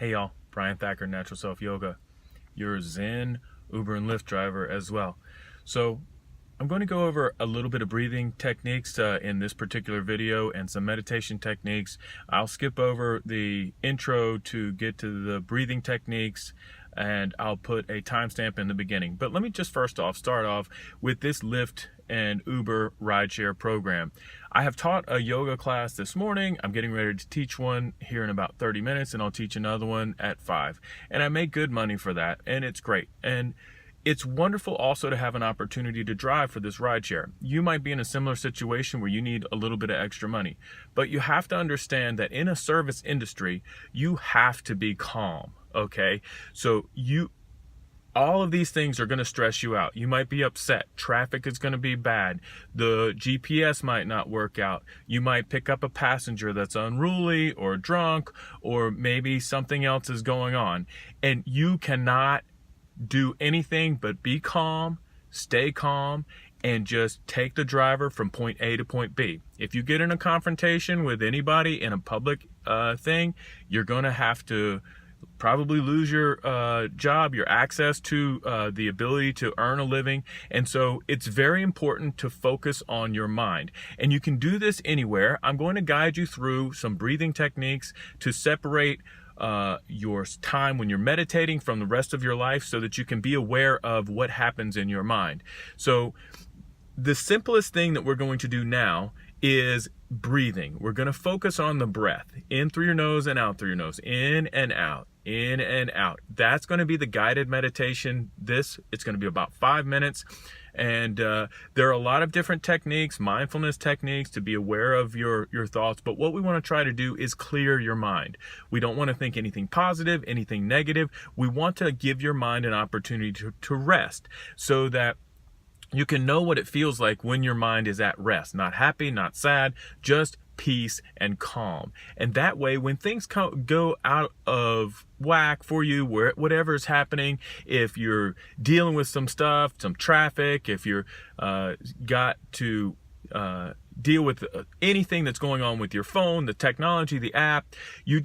Hey y'all, Brian Thacker, Natural Self Yoga, your Zen, Uber and Lyft driver as well. So I'm going to go over a little bit of breathing techniques in this particular video and some meditation techniques. I'll skip over the intro to get to the breathing techniques, and I'll put a timestamp in the beginning. But let me just first off start off with this Lyft and Uber rideshare program. I have taught a yoga class this morning. I'm getting ready to teach one here in about 30 minutes, and I'll teach another one at 5. And I make good money for that, and it's great. And it's wonderful also to have an opportunity to drive for this rideshare. You might be in a similar situation where you need a little bit of extra money, but you have to understand that in a service industry, you have to be calm, okay? So all of these things are going to stress you out. You might be upset. Traffic is going to be bad. The GPS might not work out. You might pick up a passenger that's unruly or drunk, or maybe something else is going on. And you cannot do anything but be calm, stay calm, and just take the driver from point A to point B. If you get in a confrontation with anybody in a public thing, you're going to have to probably lose your job, your access to the ability to earn a living. And so it's very important to focus on your mind. And you can do this anywhere. I'm going to guide you through some breathing techniques to separate your time when you're meditating from the rest of your life so that you can be aware of what happens in your mind. So the simplest thing that we're going to do now is breathing. We're going to focus on the breath, in through your nose and out through your nose, in and out, in and out. That's going to be the guided meditation. It's going to be about 5 minutes. And there are a lot of different techniques, mindfulness techniques, to be aware of your thoughts. But what we want to try to do is clear your mind. We don't want to think anything positive, anything negative. We want to give your mind an opportunity to rest so that you can know what it feels like when your mind is at rest. Not happy, not sad, just peace and calm. And that way, when things go out of whack for you, whatever is happening, if you're dealing with some stuff, some traffic, if you're got to deal with anything that's going on with your phone, the technology, the app, you'll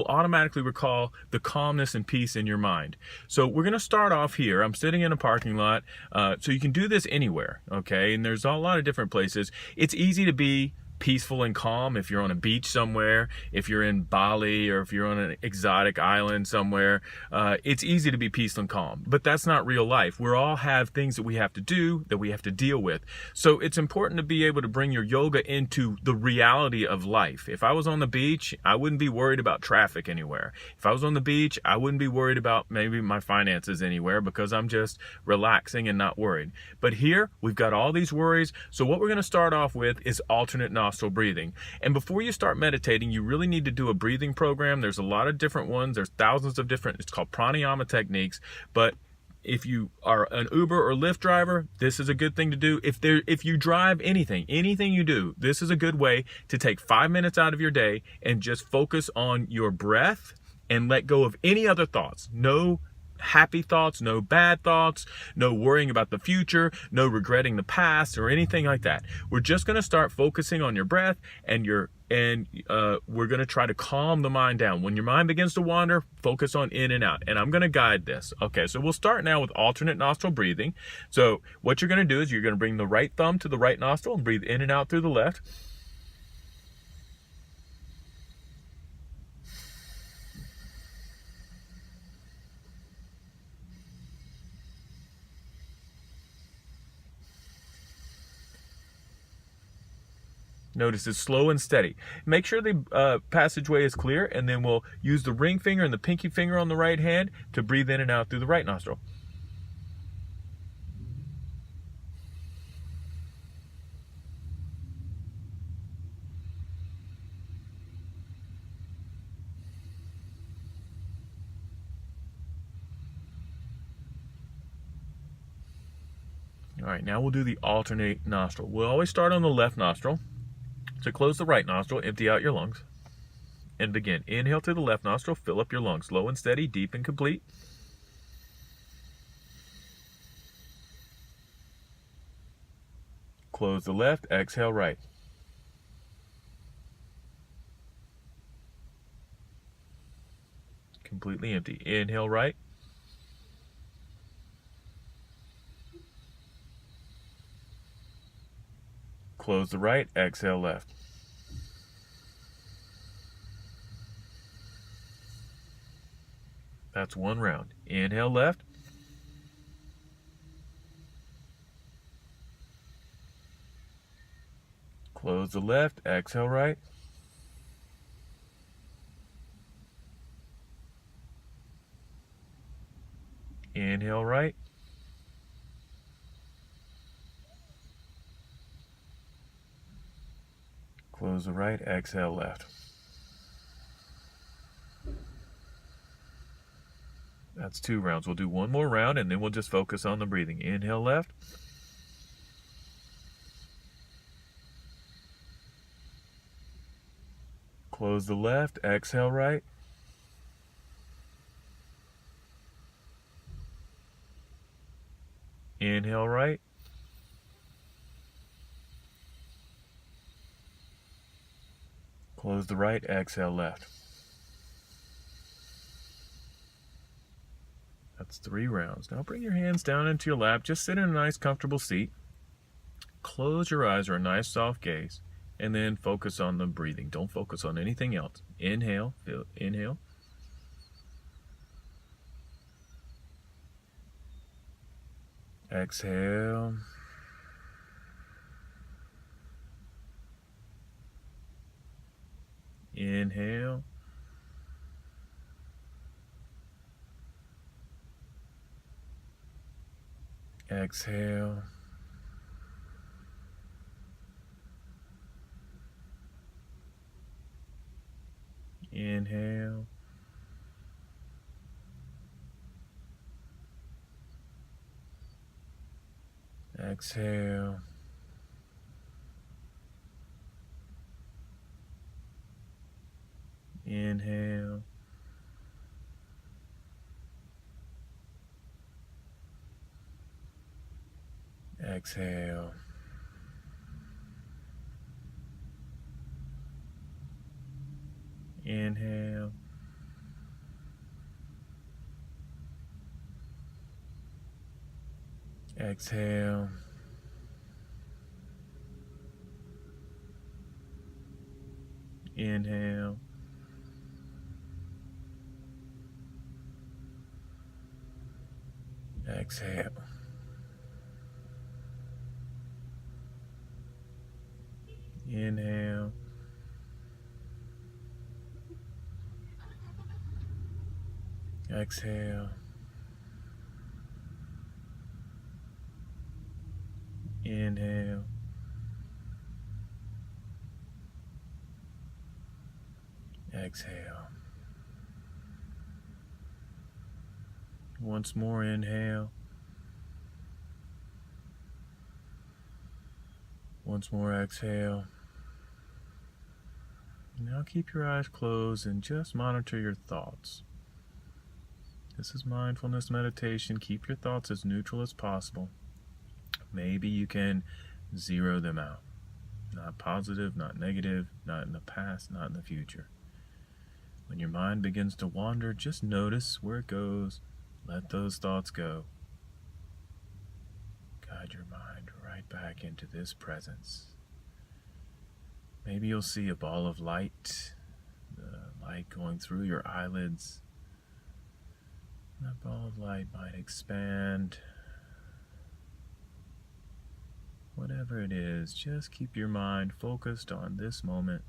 automatically recall the calmness and peace in your mind. So we're going to start off here. I'm sitting in a parking lot, so you can do this anywhere, okay? And there's a lot of different places. It's easy to be peaceful and calm if you're on a beach somewhere, if you're in Bali, or if you're on an exotic island somewhere. It's easy to be peaceful and calm, but that's not real life. We all have things that we have to do, that we have to deal with. So it's important to be able to bring your yoga into the reality of life. If I was on the beach, I wouldn't be worried about traffic anywhere. If I was on the beach, I wouldn't be worried about maybe my finances anywhere, because I'm just relaxing and not worried. But here, we've got all these worries. So what we're going to start off with is alternate nostril breathing. And before you start meditating, you really need to do a breathing program. There's a lot of different ones. There's thousands of different, it's called pranayama techniques. But if you are an Uber or Lyft driver, this is a good thing to do. If you drive anything you do, this is a good way to take 5 minutes out of your day and just focus on your breath and let go of any other thoughts. No happy thoughts, no bad thoughts, no worrying about the future, no regretting the past or anything like that. We're just going to start focusing on your breath, and we're going to try to calm the mind down. When your mind begins to wander, focus on in and out. And I'm going to guide this. Okay, so we'll start now with alternate nostril breathing. So what you're going to do is you're going to bring the right thumb to the right nostril and breathe in and out through the left. Notice it's slow and steady. Make sure the passageway is clear, and then we'll use the ring finger and the pinky finger on the right hand to breathe in and out through the right nostril. All right, now we'll do the alternate nostril. We'll always start on the left nostril. So close the right nostril, empty out your lungs, and begin. Inhale through the left nostril, fill up your lungs. Slow and steady, deep and complete. Close the left, exhale right. completely empty. Inhale right. Close the right, exhale left. That's one round. Inhale left. Close the left, exhale right. Inhale right. Close the right, exhale left. That's 2 rounds. We'll do one more round and then we'll just focus on the breathing. Inhale left. Close the left, exhale right. Inhale right. Close the right, exhale left. That's 3 rounds. Now bring your hands down into your lap. Just sit in a nice comfortable seat. Close your eyes or a nice soft gaze. And then focus on the breathing. Don't focus on anything else. Inhale, inhale. Exhale. Inhale. Exhale. Inhale. Exhale. Inhale. Exhale. Inhale. Exhale. Inhale. Exhale. Inhale. Exhale. Inhale. Exhale. Once more, inhale. Once more, exhale. Now keep your eyes closed and just monitor your thoughts. This is mindfulness meditation. Keep your thoughts as neutral as possible. Maybe you can zero them out. Not positive, not negative, not in the past, not in the future. When your mind begins to wander, just notice where it goes. Let those thoughts go. Guide your mind right back into this presence. Maybe you'll see a ball of light, the light going through your eyelids. That ball of light might expand. Whatever it is, just keep your mind focused on this moment.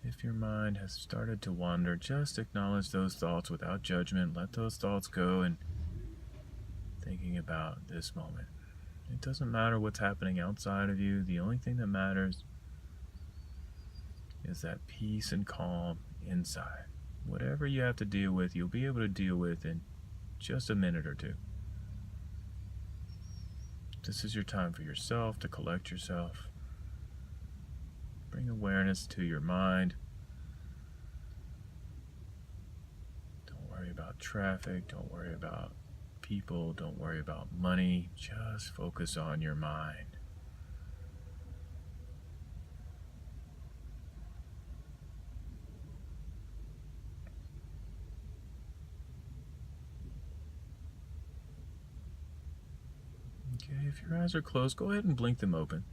If your mind has started to wander, just acknowledge those thoughts without judgment. Let those thoughts go and thinking about this moment. It doesn't matter what's happening outside of you. The only thing that matters is that peace and calm inside. Whatever you have to deal with, you'll be able to deal with in just a minute or two. This is your time for yourself to collect yourself. Bring awareness to your mind. Don't worry about traffic. Don't worry about people. Don't worry about money. Just focus on your mind. Okay, if your eyes are closed, go ahead and blink them open.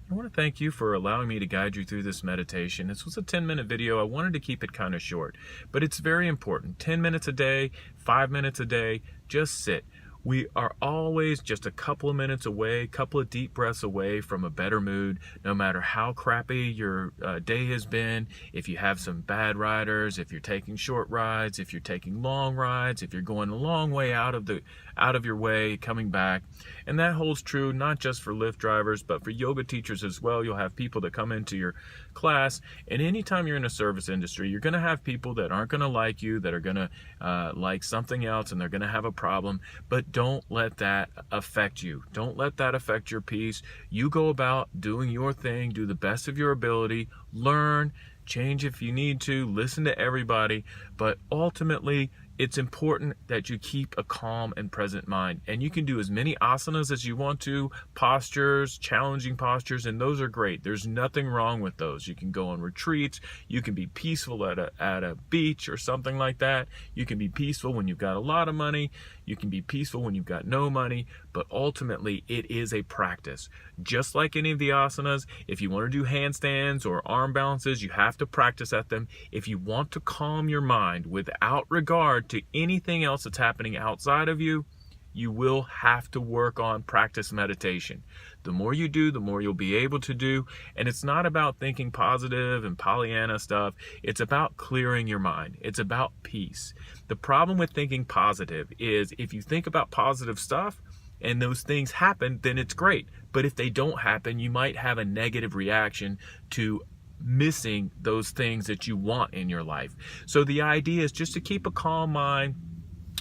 I want to thank you for allowing me to guide you through this meditation. This was a 10-minute video. I wanted to keep it kind of short, but it's very important. 10 minutes a day, 5 minutes a day, just sit. We are always just a couple of minutes away, a couple of deep breaths away from a better mood, no matter how crappy your day has been. If you have some bad riders, if you're taking short rides, if you're taking long rides, if you're going a long way out of your way, coming back. And that holds true not just for Lyft drivers, but for yoga teachers as well. You'll have people that come into your class, and anytime you're in a service industry, you're going to have people that aren't going to like you, that are going to like something else, and they're going to have a problem. But don't let that affect you. Don't let that affect your peace. You go about doing your thing, do the best of your ability, learn, change if you need to, listen to everybody, but ultimately it's important that you keep a calm and present mind. And you can do as many asanas as you want to, postures, challenging postures, and those are great. There's nothing wrong with those. You can go on retreats. You can be peaceful at a beach or something like that. You can be peaceful when you've got a lot of money. You can be peaceful when you've got no money, but ultimately it is a practice. Just like any of the asanas, if you want to do handstands or arm balances, you have to practice at them. If you want to calm your mind without regard to anything else that's happening outside of you, you will have to work on practice meditation. The more you do, the more you'll be able to do. And it's not about thinking positive and Pollyanna stuff. It's about clearing your mind. It's about peace. The problem with thinking positive is if you think about positive stuff and those things happen, then it's great. But if they don't happen, you might have a negative reaction to missing those things that you want in your life. So the idea is just to keep a calm mind.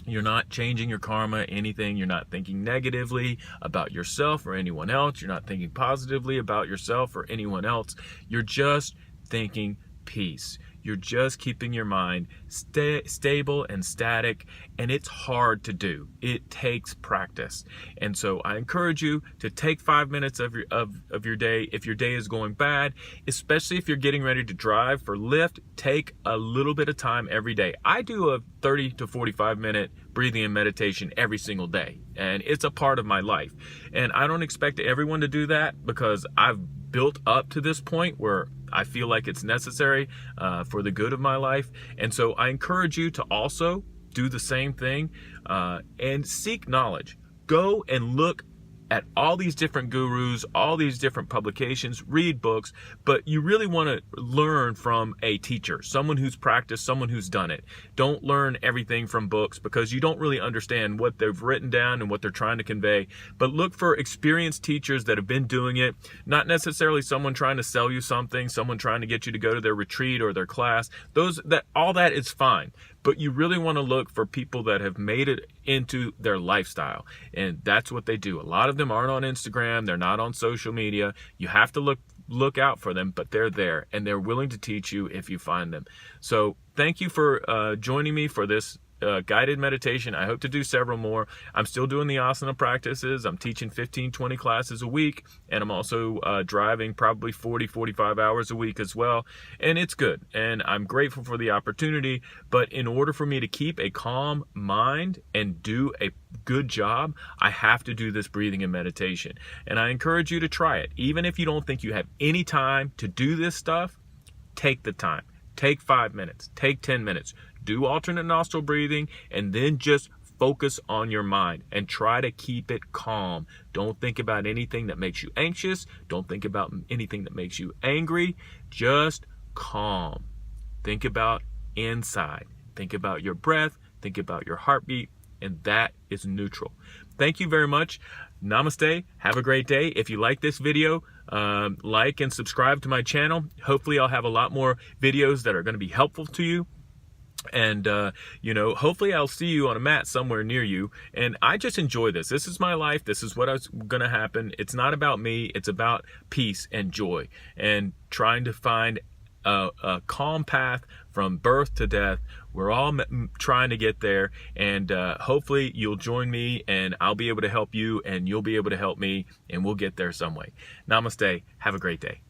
You're not changing your karma, anything. You're not thinking negatively about yourself or anyone else. You're not thinking positively about yourself or anyone else. You're just thinking peace. You're just keeping your mind stable and static, and it's hard to do. It takes practice. And so I encourage you to take 5 minutes of your day. If your day is going bad, especially if you're getting ready to drive for Lyft, take a little bit of time every day. I do a 30 to 45 minute breathing and meditation every single day, and it's a part of my life. And I don't expect everyone to do that because I've built up to this point where I feel like it's necessary for the good of my life. And so I encourage you to also do the same thing and seek knowledge. Go and look at all these different gurus, all these different publications, read books, but you really want to learn from a teacher, someone who's practiced, someone who's done it. Don't learn everything from books because you don't really understand what they've written down and what they're trying to convey, but look for experienced teachers that have been doing it, not necessarily someone trying to sell you something, someone trying to get you to go to their retreat or their class. All that is fine. But you really want to look for people that have made it into their lifestyle. And that's what they do. A lot of them aren't on Instagram. They're not on social media. You have to look out for them, but they're there and they're willing to teach you if you find them. So thank you for joining me for this guided meditation. I hope to do several more. I'm still doing the asana practices. I'm teaching 15-20 classes a week, and I'm also driving probably 40-45 hours a week as well, and it's good, and I'm grateful for the opportunity. But in order for me to keep a calm mind and do a good job, I have to do this breathing and meditation, and I encourage you to try it. Even if you don't think you have any time to do this stuff, take the time. Take 5 minutes, take 10 minutes, do alternate nostril breathing, and then just focus on your mind and try to keep it calm. Don't think about anything that makes you anxious. Don't think about anything that makes you angry. Just calm. Think about inside. Think about your breath. Think about your heartbeat, and that is neutral. Thank you very much. Namaste. Have a great day. If you like this video, like and subscribe to my channel. Hopefully I'll have a lot more videos that are going to be helpful to you. And, hopefully I'll see you on a mat somewhere near you. And I just enjoy this. This is my life. This is what's going to happen. It's not about me. It's about peace and joy and trying to find a calm path from birth to death. We're all trying to get there, and hopefully you'll join me, and I'll be able to help you, and you'll be able to help me, and we'll get there some way. Namaste. Have a great day.